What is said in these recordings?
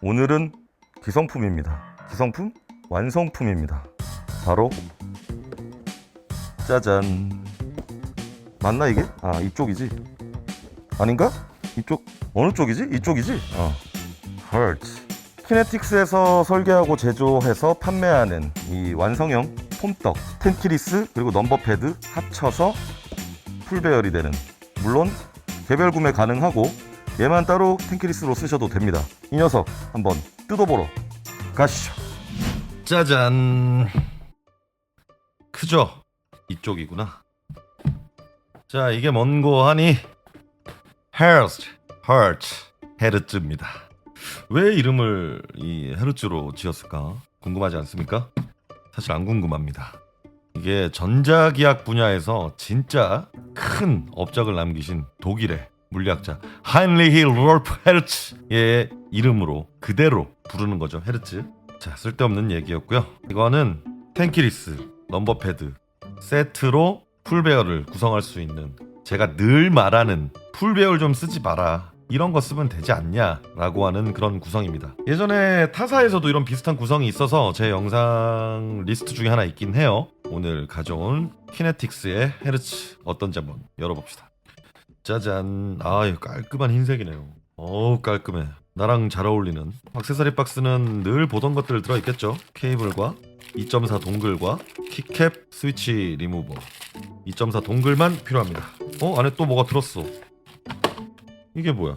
오늘은 기성품입니다. 기성품? 완성품입니다. 바로 짜잔. 맞나 이게? 아, 이쪽이지? 아닌가? 이쪽? 어느 쪽이지? 이쪽이지? 헐츠. 키네틱스에서 설계하고 제조해서 판매하는 이 완성형 폼떡, 텐키리스 그리고 넘버패드 합쳐서 풀배열이 되는, 물론 개별 구매 가능하고 얘만 따로 텐키리스로 쓰셔도 됩니다. 이 녀석 한번 뜯어보러 가시죠. 짜잔. 크죠? 이쪽이구나. 자, 이게 뭔고 하니 헤르츠입니다. 왜 이름을 이 헤르츠로 지었을까 궁금하지 않습니까? 사실 안 궁금합니다. 이게 전자기학 분야에서 진짜 큰 업적을 남기신 독일의 물리학자 하인리히 루돌프 헤르츠의 이름으로 그대로 부르는 거죠. 헤르츠. 자, 쓸데없는 얘기였고요. 이거는 텐키리스, 넘버패드 세트로 풀배열을 구성할 수 있는, 제가 늘 말하는 풀배열 좀 쓰지 마라, 이런 거 쓰면 되지 않냐 라고 하는 그런 구성입니다. 예전에 타사에서도 이런 비슷한 구성이 있어서 제 영상 리스트 중에 하나 있긴 해요. 오늘 가져온 키네틱스의 헤르츠 어떤지 한번 열어봅시다. 짜잔. 아, 깔끔한 흰색이네요. 어우, 깔끔해. 나랑 잘 어울리는 액세서리 박스는 늘 보던 것들 들어있겠죠. 케이블과 2.4 동글과 키캡 스위치 리무버. 2.4 동글만 필요합니다. 안에 또 뭐가 들었어. 이게 뭐야?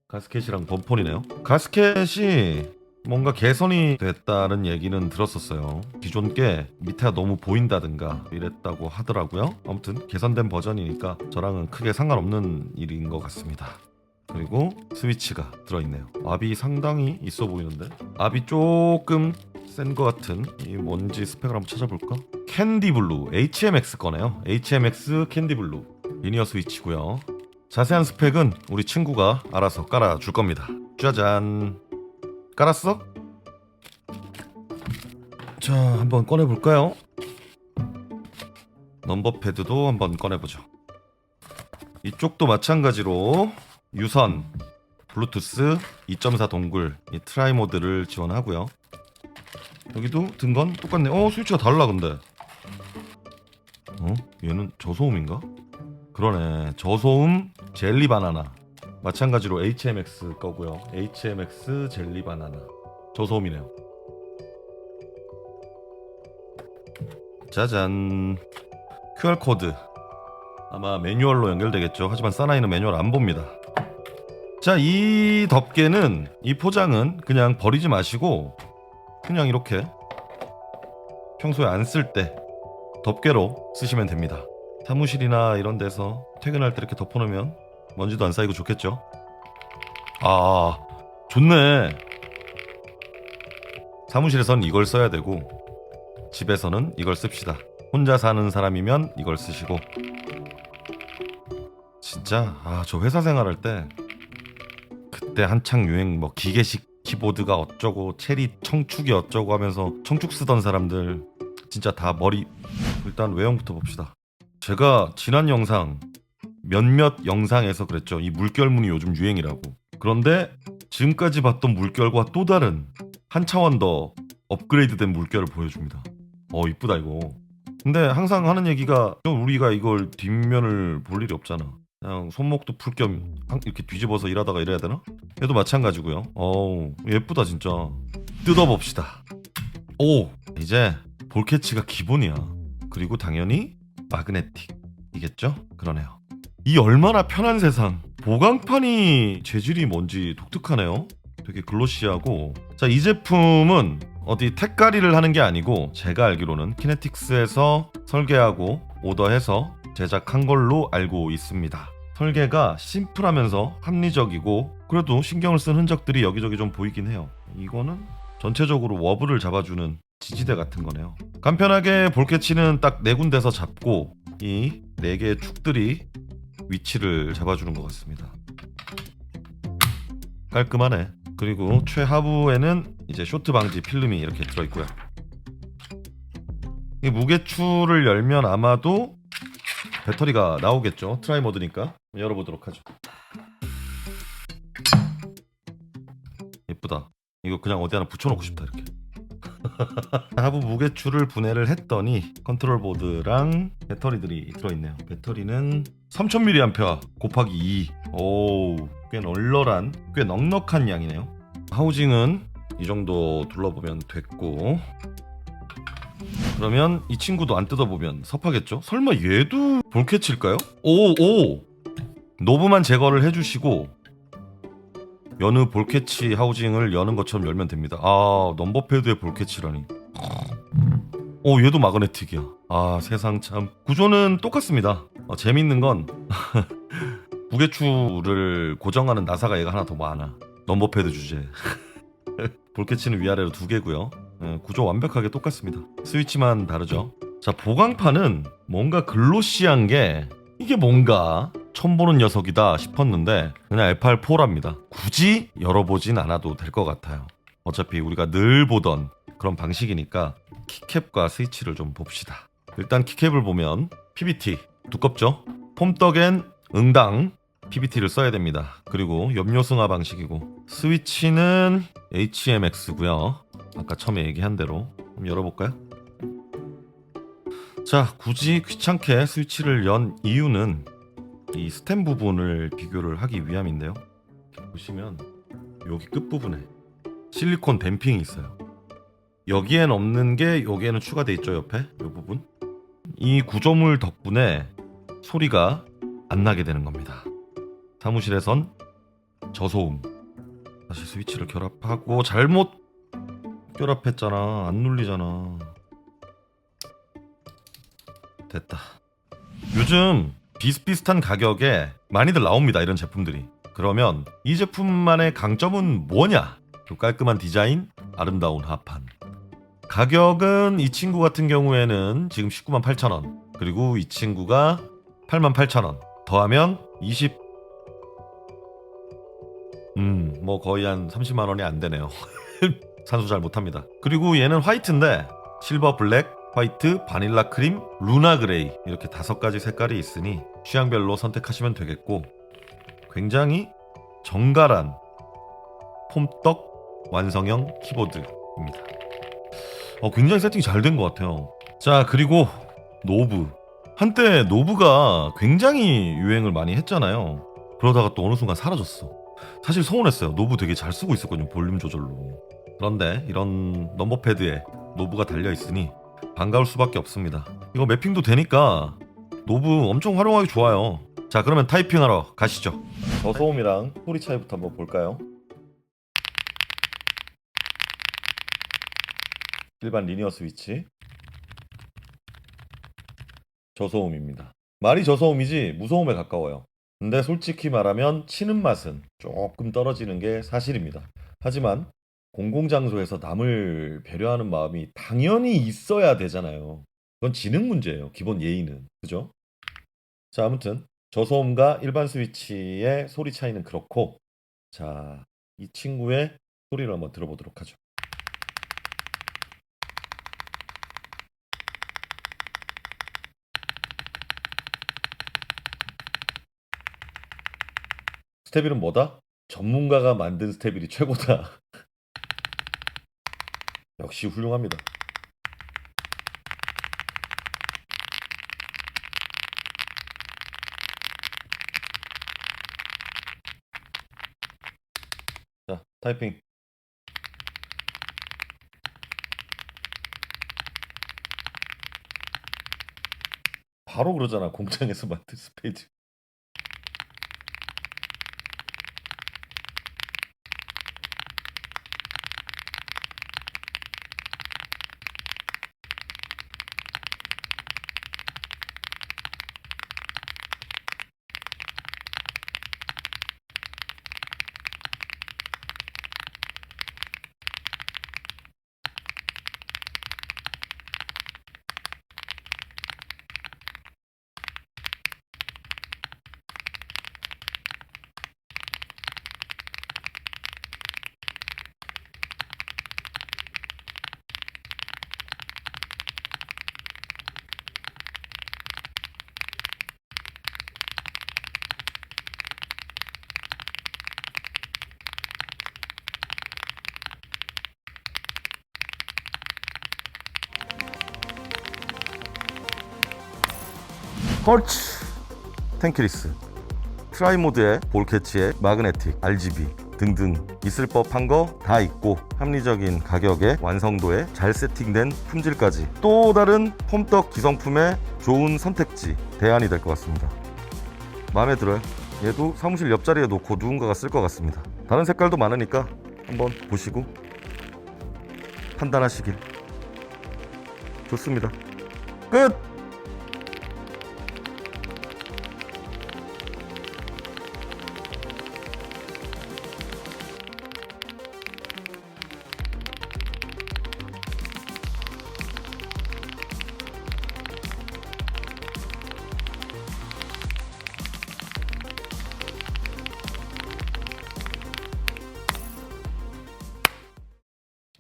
가스켓이랑 범폰이네요. 가스켓이 뭔가 개선이 됐다는 얘기는 들었었어요. 기존 게 밑에가 너무 보인다든가 이랬다고 하더라고요. 아무튼 개선된 버전이니까 저랑은 크게 상관없는 일인 것 같습니다. 그리고 스위치가 들어있네요. 압이 상당히 있어 보이는데, 압이 조금 센 것 같은, 이 뭔지 스펙을 한번 찾아볼까? 캔디블루 HMX 거네요. HMX 캔디블루 리니어 스위치고요. 자세한 스펙은 우리 친구가 알아서 깔아줄 겁니다. 짜잔. 깔았어? 자, 한번 꺼내볼까요? 넘버패드도 한번 꺼내보죠. 이쪽도 마찬가지로 유선, 블루투스, 2.4 동글, 이 트라이 모드를 지원하고요. 여기도 든 건 똑같네. 스위치가 달라 근데. 얘는 저소음인가? 그러네. 저소음 젤리 바나나. 마찬가지로 HMX 거고요. HMX 젤리 바나나. 저소음이네요. 짜잔. QR코드. 아마 매뉴얼로 연결되겠죠. 하지만 사나이는 매뉴얼 안 봅니다. 자, 이 덮개는, 이 포장은 그냥 버리지 마시고 그냥 이렇게 평소에 안 쓸 때 덮개로 쓰시면 됩니다. 사무실이나 이런 데서 퇴근할 때 이렇게 덮어놓으면 먼지도 안 쌓이고 좋겠죠. 아, 좋네. 사무실에선 이걸 써야 되고 집에서는 이걸 씁시다. 혼자 사는 사람이면 이걸 쓰시고. 진짜 저 회사 생활할 때 그때 한창 유행 뭐 기계식 키보드가 어쩌고 체리 청축이 어쩌고 하면서 청축 쓰던 사람들 진짜 다 머리. 일단 외형부터 봅시다. 제가 지난 영상 몇몇 영상에서 그랬죠. 이 물결무늬 요즘 유행이라고. 그런데 지금까지 봤던 물결과 또 다른 한 차원 더 업그레이드된 물결을 보여줍니다. 이쁘다 이거. 근데 항상 하는 얘기가, 우리가 이걸 뒷면을 볼 일이 없잖아. 그냥 손목도 풀 겸 이렇게 뒤집어서 일하다가 이래야 되나? 얘도 마찬가지고요. 예쁘다 진짜. 뜯어봅시다. 오, 이제 볼캐치가 기본이야. 그리고 당연히 마그네틱이겠죠? 그러네요. 이 얼마나 편한 세상. 보강판이 재질이 뭔지 독특하네요. 되게 글로시하고. 자, 이 제품은 어디 택가리를 하는 게 아니고 제가 알기로는 키네틱스에서 설계하고 오더해서 제작한 걸로 알고 있습니다. 설계가 심플하면서 합리적이고 그래도 신경을 쓴 흔적들이 여기저기 좀 보이긴 해요. 이거는 전체적으로 워블을 잡아주는 지지대 같은 거네요. 간편하게 볼캐치는 딱 4군데서 잡고 이 4개의 축들이 위치를 잡아주는 것 같습니다. 깔끔하네. 그리고 최하부에는 이제 쇼트 방지 필름이 이렇게 들어있고요. 이 무게추를 열면 아마도 배터리가 나오겠죠. 트라이 모드니까 열어보도록 하죠. 예쁘다. 이거 그냥 어디 하나 붙여놓고 싶다 이렇게. 하부 무게추를 분해를 했더니 컨트롤 보드랑 배터리들이 들어있네요. 배터리는 3000mAh 곱하기 2. 오, 꽤 널널한, 꽤 넉넉한 양이네요. 하우징은 이 정도 둘러보면 됐고, 그러면 이 친구도 안 뜯어보면 섭하겠죠? 설마 얘도 볼캐치일까요? 오! 노브만 제거를 해주시고 여느 볼캐치 하우징을 여는 것처럼 열면 됩니다. 아, 넘버패드의 볼캐치라니. 오, 얘도 마그네틱이야. 아, 세상 참. 구조는 똑같습니다. 재밌는 건 무게추를 고정하는 나사가 얘가 하나 더 많아. 넘버패드 주제. 볼캐치는 위아래로 2개고요. 구조 완벽하게 똑같습니다. 스위치만 다르죠. 자, 보강판은 뭔가 글로시한 게, 이게 뭔가 처음 보는 녀석이다 싶었는데 그냥 F8랍니다. 굳이 열어보진 않아도 될 것 같아요. 어차피 우리가 늘 보던 그런 방식이니까 키캡과 스위치를 좀 봅시다. 일단 키캡을 보면 PBT 두껍죠? 폼떡엔 응당 PBT를 써야 됩니다. 그리고 염료승화 방식이고, 스위치는 HMX고요. 아까 처음에 얘기한 대로. 한번 열어볼까요? 자, 굳이 귀찮게 스위치를 연 이유는 이 스템 부분을 비교를 하기 위함인데요. 보시면 여기 끝부분에 실리콘 댐핑이 있어요. 여기엔 없는 게 여기에는 추가돼 있죠. 옆에 이 부분. 이 구조물 덕분에 소리가 안 나게 되는 겁니다. 사무실에선 저소음. 다시 스위치를 결합하고, 잘못 결합했잖아. 안 눌리잖아. 됐다. 요즘 비슷비슷한 가격에 많이들 나옵니다. 이런 제품들이. 그러면 이 제품만의 강점은 뭐냐? 그 깔끔한 디자인, 아름다운 하판. 가격은 이 친구 같은 경우에는 지금 198,000원, 그리고 이 친구가 88,000원 더하면 20, 뭐 거의 한 30만원이 안 되네요. 산수 잘 못합니다. 그리고 얘는 화이트인데 실버, 블랙, 화이트, 바닐라 크림, 루나 그레이, 이렇게 5가지 색깔이 있으니 취향별로 선택하시면 되겠고, 굉장히 정갈한 폼떡 완성형 키보드입니다. 굉장히 세팅이 잘 된 것 같아요. 자, 그리고 노브. 한때 노브가 굉장히 유행을 많이 했잖아요. 그러다가 또 어느 순간 사라졌어. 사실 서운했어요. 노브 되게 잘 쓰고 있었거든요. 볼륨 조절로. 그런데 이런 넘버패드에 노브가 달려있으니 반가울 수밖에 없습니다. 이거 매핑도 되니까 노브 엄청 활용하기 좋아요. 자, 그러면 타이핑하러 가시죠. 저소음이랑 소리 차이부터 한번 볼까요? 일반 리니어 스위치 저소음입니다. 말이 저소음이지 무소음에 가까워요. 근데 솔직히 말하면 치는 맛은 조금 떨어지는 게 사실입니다. 하지만 공공장소에서 남을 배려하는 마음이 당연히 있어야 되잖아요. 그건 지능 문제예요. 기본 예의는. 그죠? 자, 아무튼 저소음과 일반 스위치의 소리 차이는 그렇고, 자, 이 친구의 소리를 한번 들어보도록 하죠. 스테빌은 뭐다? 전문가가 만든 스테빌이 최고다. 역시 훌륭합니다. 자, 타이핑. 바로 그러잖아. 공장에서 만든 스페이드. 헐츠, 텐키리스, 트라이모드에 볼캐치에 마그네틱, RGB 등등 있을 법한 거 다 있고 합리적인 가격에 완성도에 잘 세팅된 품질까지 또 다른 폼떡 기성품의 좋은 선택지 대안이 될 것 같습니다. 마음에 들어요. 얘도 사무실 옆자리에 놓고 누군가가 쓸 것 같습니다. 다른 색깔도 많으니까 한번 보시고 판단하시길. 좋습니다. 끝!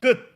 끝!